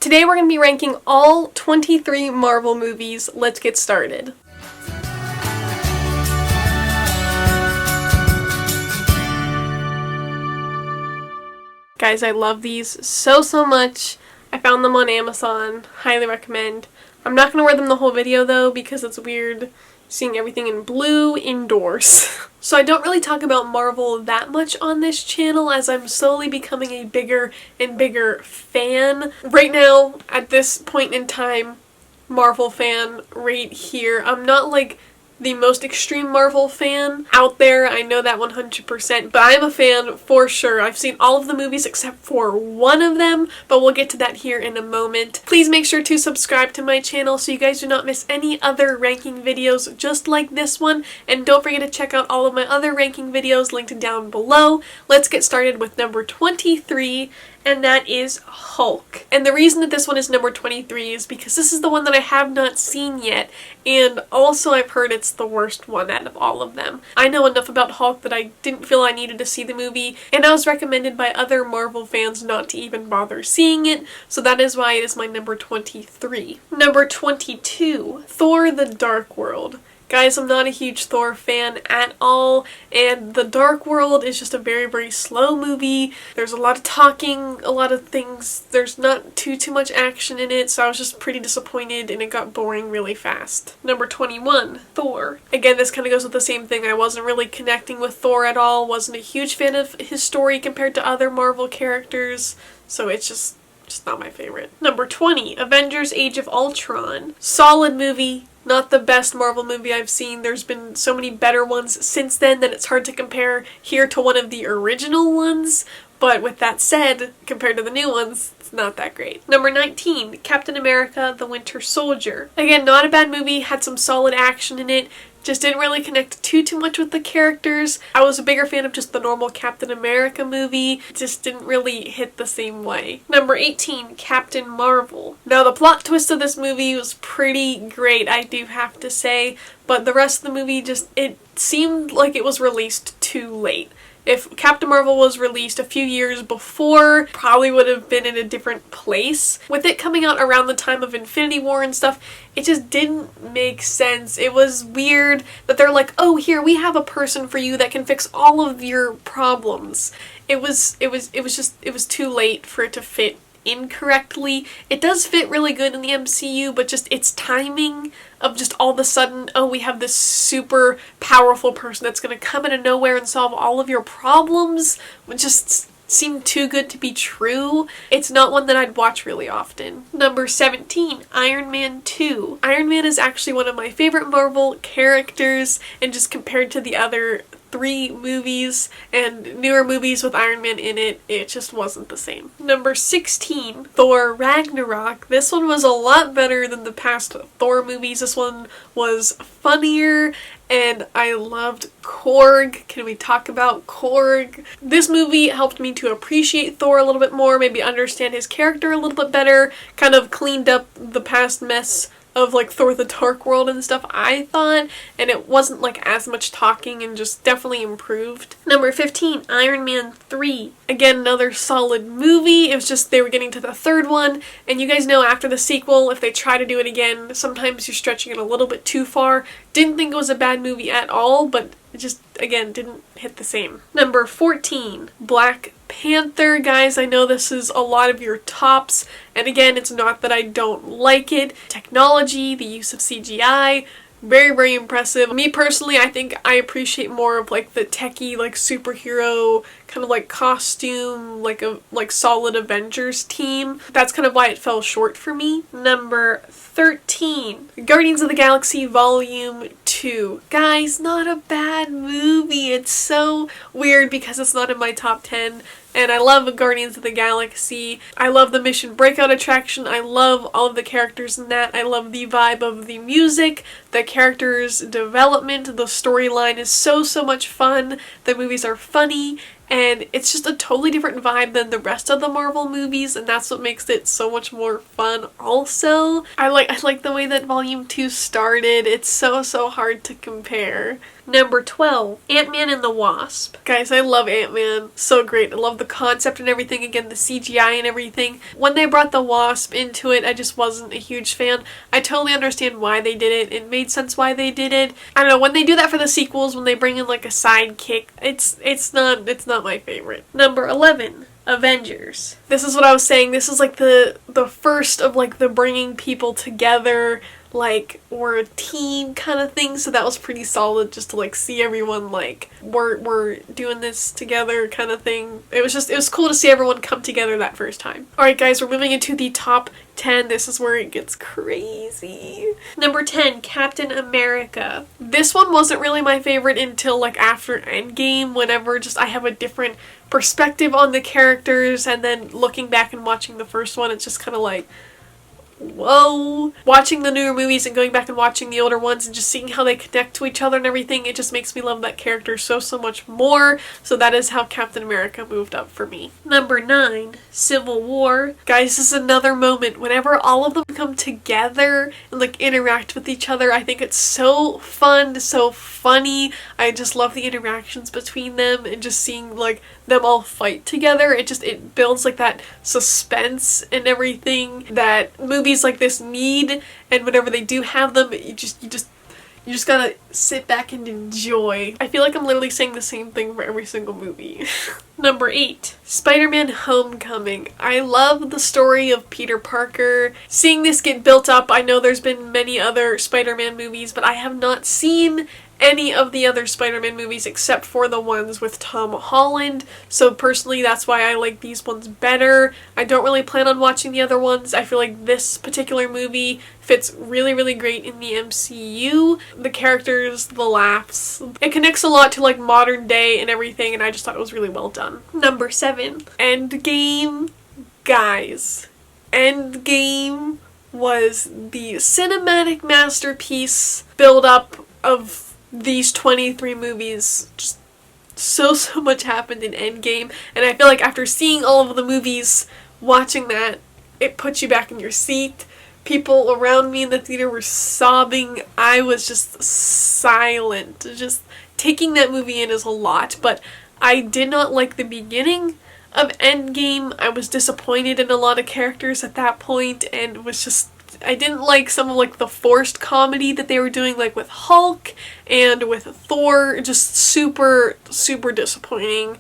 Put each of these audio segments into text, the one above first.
Today we're going to be ranking all 23 Marvel movies. Let's get started. Guys, I love these so much. I found them on Amazon. Highly recommend. I'm not going to wear them the whole video though because it's weird seeing everything in blue indoors. So I don't really talk about Marvel that much on this channel as I'm slowly becoming a bigger and bigger fan. Right now, at this point in time, Marvel fan right here. I'm not like the most extreme Marvel fan out there, I know that 100%, but I am a fan for sure. I've seen all of the movies except for one of them, but we'll get to that here in a moment. Please make sure to subscribe to my channel so you guys do not miss any other ranking videos just like this one, and don't forget to check out all of my other ranking videos linked down below. Let's get started with number 23, and that is Hulk. And the reason that this one is number 23 is because this is the one that I have not seen yet, and also I've heard it's the worst one out of all of them. I know enough about Hulk that I didn't feel I needed to see the movie, and I was recommended by other Marvel fans not to even bother seeing it, so that is why it is my number 23. Number 22, Thor: The Dark World. Guys, I'm not a huge Thor fan at all, and The Dark World is just a very slow movie. There's a lot of talking, a lot of things. There's not too much action in it, so I was just pretty disappointed and it got boring really fast. Number 21, Thor. Again, this kind of goes with the same thing. I wasn't really connecting with Thor at all, wasn't a huge fan of his story compared to other Marvel characters, so it's just not my favorite. Number 20, Avengers Age of Ultron. Solid movie. Not the best Marvel movie I've seen. There's been so many better ones since then that it's hard to compare here to one of the original ones. But with that said, compared to the new ones, it's not that great. Number 19, Captain America: The Winter Soldier. Again, not a bad movie, had some solid action in it. Just didn't really connect too much with the characters. I was a bigger fan of just the normal Captain America movie. Just didn't really hit the same way. Number 18, Captain Marvel. Now the plot twist of this movie was pretty great, I do have to say, but the rest of the movie it seemed like it was released too late. If Captain Marvel was released a few years before, probably would have been in a different place. With it coming out around the time of Infinity War and stuff, it just didn't make sense. It was weird that they're like, oh, here, we have a person for you that can fix all of your problems. It was too late for it to fit incorrectly. It does fit really good in the MCU, but just its timing of just all of a sudden, oh, we have this super powerful person that's gonna come out of nowhere and solve all of your problems, which just seemed too good to be true. It's not one that I'd watch really often. Number 17, Iron Man 2. Iron Man is actually one of my favorite Marvel characters, and just compared to the other 3 movies and newer movies with Iron Man in it, it just wasn't the same. Number 16, Thor: Ragnarok. This one was a lot better than the past Thor movies. This one was funnier, and I loved Korg. Can we talk about Korg? This movie helped me to appreciate Thor a little bit more, maybe understand his character a little bit better, kind of cleaned up the past mess of like Thor: The Dark World and stuff, I thought, and it wasn't like as much talking and just definitely improved. Number 15, Iron Man 3. Again, another solid movie. It was just they were getting to the third one, and you guys know after the sequel, if they try to do it again, sometimes you're stretching it a little bit too far. Didn't think it was a bad movie at all, but it just, again, didn't hit the same. Number 14, Black Panther. Guys, I know this is a lot of your tops, and again, it's not that I don't like it. Technology, the use of CGI, very impressive. Me personally, I think I appreciate more of like the techie, like superhero kind of like costume, like a solid Avengers team. That's kind of why it fell short for me. Number 13, Guardians of the Galaxy Volume 2. Guys, not a bad movie. It's so weird because it's not in my top 10. And I love Guardians of the Galaxy. I love the Mission Breakout attraction. I love all of the characters in that. I love the vibe of the music, the characters' development. The storyline is so much fun. The movies are funny. And it's just a totally different vibe than the rest of the Marvel movies, and that's what makes it so much more fun also. I like the way that Volume 2 started. It's so hard to compare. Number 12, Ant-Man and the Wasp. Guys, I love Ant-Man. So great. I love the concept and everything. Again, the CGI and everything. When they brought the Wasp into it, I just wasn't a huge fan. I totally understand why they did it. It made sense why they did it. I don't know, when they do that for the sequels, when they bring in like a sidekick, it's not my favorite. Number 11. Avengers. This is what I was saying. This is like the first of like the bringing people together, like we're a team kind of thing, so that was pretty solid just to like see everyone like we're doing this together kind of thing. It was cool to see everyone come together that first time. Alright guys, we're moving into the top 10. This is where it gets crazy. Number 10, Captain America. This one wasn't really my favorite until like after Endgame, whenever just I have a different perspective on the characters, and then looking back and watching the first one, it's just kind of like, whoa. Watching the newer movies and going back and watching the older ones and just seeing how they connect to each other and everything, it just makes me love that character so much more. So that is how Captain America moved up for me. Number 9, Civil War. Guys, this is another moment whenever all of them come together and like interact with each other. I think it's so fun, so funny. I just love the interactions between them and just seeing like them all fight together. It builds like that suspense and everything that movies like this need, and whenever they do have them, you just gotta sit back and enjoy. I feel like I'm literally saying the same thing for every single movie. Number 8, Spider-Man Homecoming. I love the story of Peter Parker. Seeing this get built up, I know there's been many other Spider-Man movies, but I have not seen any of the other Spider-Man movies except for the ones with Tom Holland, so personally that's why I like these ones better. I don't really plan on watching the other ones. I feel like this particular movie fits really great in the MCU. The characters, the laughs, it connects a lot to like modern day and everything, and I just thought it was really well done. Number 7, Endgame. Guys, Endgame was the cinematic masterpiece build up of these 23 movies. Just so much happened in Endgame, and I feel like after seeing all of the movies, watching that, it puts you back in your seat. People around me in the theater were sobbing. I was just silent. Just taking that movie in is a lot, but I did not like the beginning of Endgame. I was disappointed in a lot of characters at that point, and was just, I didn't like some of like the forced comedy that they were doing, like with Hulk and with Thor. Just super disappointing.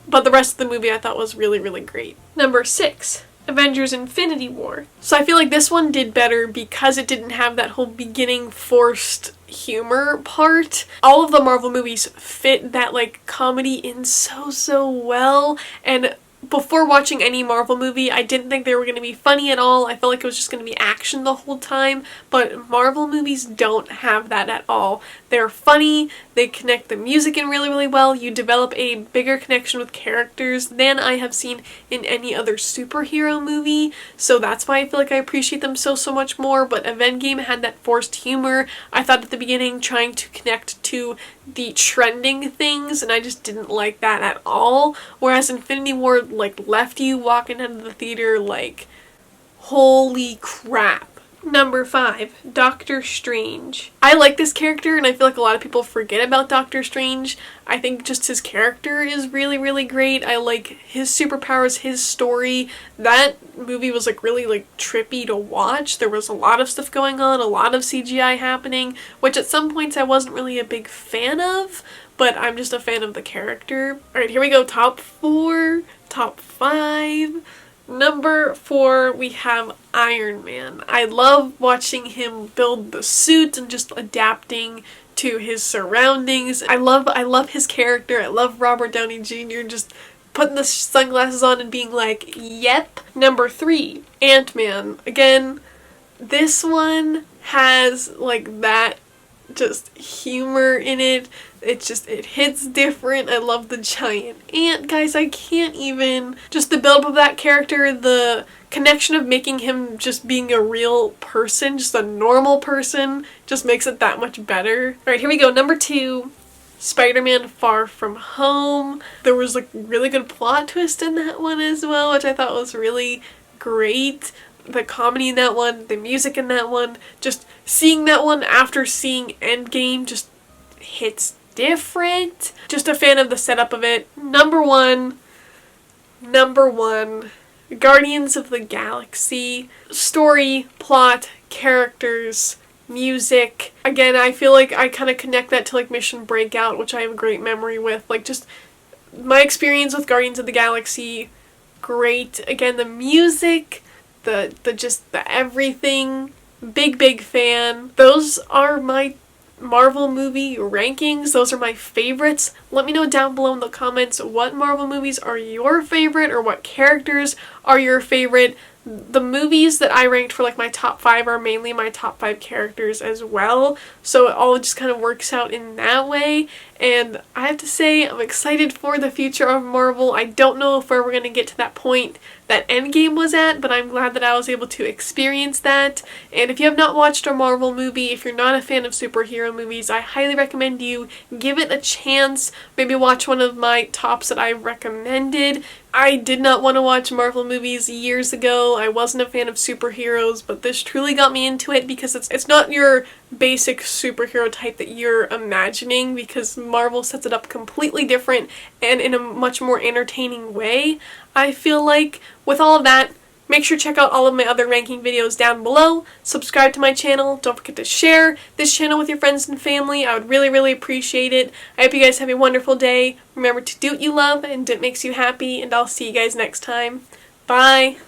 But the rest of the movie I thought was really great. Number 6, Avengers Infinity War. So I feel like this one did better because it didn't have that whole beginning forced humor part. All of the Marvel movies fit that like comedy in so well, and before watching any Marvel movie, I didn't think they were going to be funny at all. I felt like it was just going to be action the whole time, but Marvel movies don't have that at all. They're funny, they connect the music in really well, you develop a bigger connection with characters than I have seen in any other superhero movie, so that's why I feel like I appreciate them so much more. But Endgame had that forced humor, I thought at the beginning, trying to connect to the trending things, and I just didn't like that at all. Whereas Infinity War like left you walking out of the theater like, holy crap. Number 5, Doctor Strange. I like this character, and I feel like a lot of people forget about Doctor Strange. I think just his character is really great. I like his superpowers, his story. That movie was like really like trippy to watch. There was a lot of stuff going on, a lot of CGI happening, which at some points I wasn't really a big fan of, but I'm just a fan of the character. Alright, here we go. Top 4, top 5. Number 4, we have Iron Man. I love watching him build the suit and just adapting to his surroundings. I love his character. I love Robert Downey Jr. just putting the sunglasses on and being like, yep. Number 3, Ant-Man. Again, this one has like that just humor in it. It hits different. I love the giant ant, guys. I can't even. Just the build of that character, the connection of making him just being a real person, just a normal person, just makes it that much better. Alright, here we go. Number 2, Spider-Man Far From Home. There was like really good plot twist in that one as well, which I thought was really great. The comedy in that one, the music in that one, just seeing that one after seeing Endgame just hits different. Just a fan of the setup of it. Number one, Guardians of the Galaxy. Story, plot, characters, music. Again, I feel like I kind of connect that to like Mission Breakout, which I have a great memory with. Like just my experience with Guardians of the Galaxy, great. Again, the music, the everything, big fan. Those are my Marvel movie rankings. Those are my favorites. Let me know down below in the comments what Marvel movies are your favorite or what characters are your favorite. The movies that I ranked for like my top 5 are mainly my top 5 characters as well, so it all just kind of works out in that way. And I have to say, I'm excited for the future of Marvel. I don't know if we're ever going to get to that point that Endgame was at, but I'm glad that I was able to experience that. And if you have not watched a Marvel movie, if you're not a fan of superhero movies, I highly recommend you give it a chance. Maybe watch one of my tops that I recommended. I did not want to watch Marvel movies years ago. I wasn't a fan of superheroes, but this truly got me into it because it's not your basic superhero type that you're imagining, because Marvel sets it up completely different and in a much more entertaining way. I feel like with all of that, make sure to check out all of my other ranking videos down below. Subscribe to my channel. Don't forget to share this channel with your friends and family. I would really appreciate it. I hope you guys have a wonderful day. Remember to do what you love and do what makes you happy, and I'll see you guys next time. Bye!